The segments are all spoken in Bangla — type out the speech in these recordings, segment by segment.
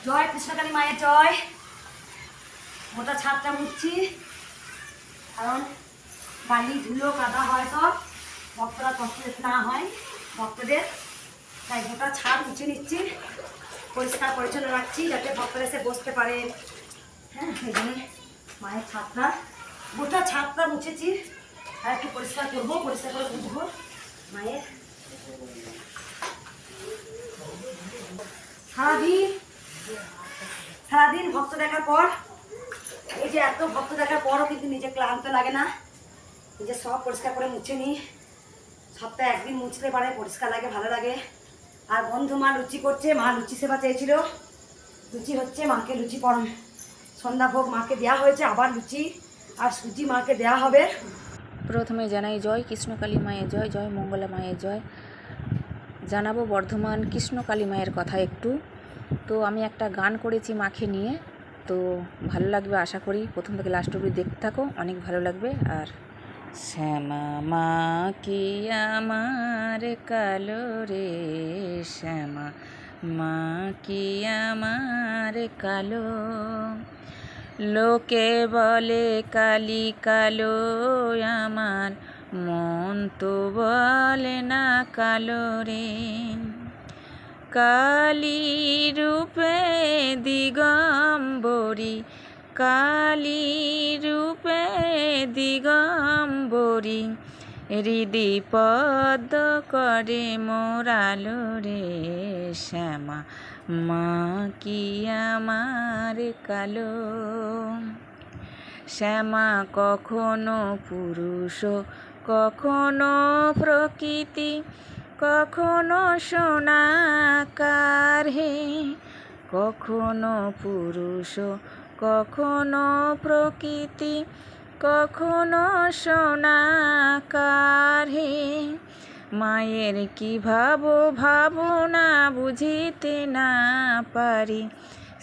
জয় কৃষ্ণকালী মায়ের জয়। গোটা ছাদটা মুছছি, কারণ বালি ধুলো কাদা হয়, সব ভক্তরা কষ্ট না হয় ভক্তদের, তাই গোটা ছাদ মুছে নিচ্ছি, পরিষ্কার পরিচ্ছন্ন রাখছি যাতে ভক্তরা এসে বসতে পারে। হ্যাঁ, সেই জন্য মায়ের ছাদটা, গোটা ছাদটা মুছেছি, আর একটু পরিষ্কার করবো, পরিষ্কার করে বুঝবো মায়ের। সারাদিন ভক্ত দেখার পর, এই যে এত ভক্ত দেখার পরও কিন্তু নিজে ক্লান্ত লাগে না, নিজে সব পরিষ্কার করে মুছে নিই। সপ্তাহে একদিন মুছতে পারে, পরিষ্কার লাগে, ভালো লাগে। আর বন্ধু মা লুচি করছে, মা লুচি সেবা চেয়েছিল, লুচি হচ্ছে, মাকে লুচি সন্ধ্যা ভোগ মাকে দেওয়া হয়েছে, আবার লুচি আর সুজি মাকে দেওয়া হবে। প্রথমে জানাই জয় কৃষ্ণকালী মায়ের জয়, জয় মঙ্গলা মায়ের জয়। জানাবো বর্ধমান কৃষ্ণকালী মায়ের কথা একটু। তো আমি একটা গান করেছি মাকে নিয়ে, তো ভালো লাগবে আশা করি, প্রথম থেকে লাস্ট অবধি দেখতে থাকো, অনেক ভালো লাগবে। আর শ্যামা মা কি আমার কালো রে, শ্যামা মা কি আমার কালো, লোকে বলে কালি কালো, আমার মন তো বলে না কালো রে, কালী রূপে দিগম্বরী, কালী রূপে দিগম্বরী, হৃদি পদ্ম করে মোরালো রে, শ্যামা মা কি আমার কালো। শ্যামা কখনো পুরুষ, কখনো প্রকৃতি, কখনো সোনাকার হে, কখনো পুরুষ, কখনো প্রকৃতি, কখনো সোনাকার হে, মায়ের কি ভাবনা বুঝিতে না পারি,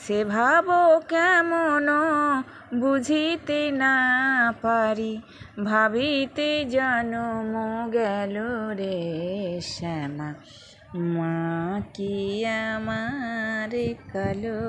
সে ভাবো কেমন বুঝিতে না পারি, ভাবিতে জনম গেল রে, শ্যামা মা কি আমার কালো।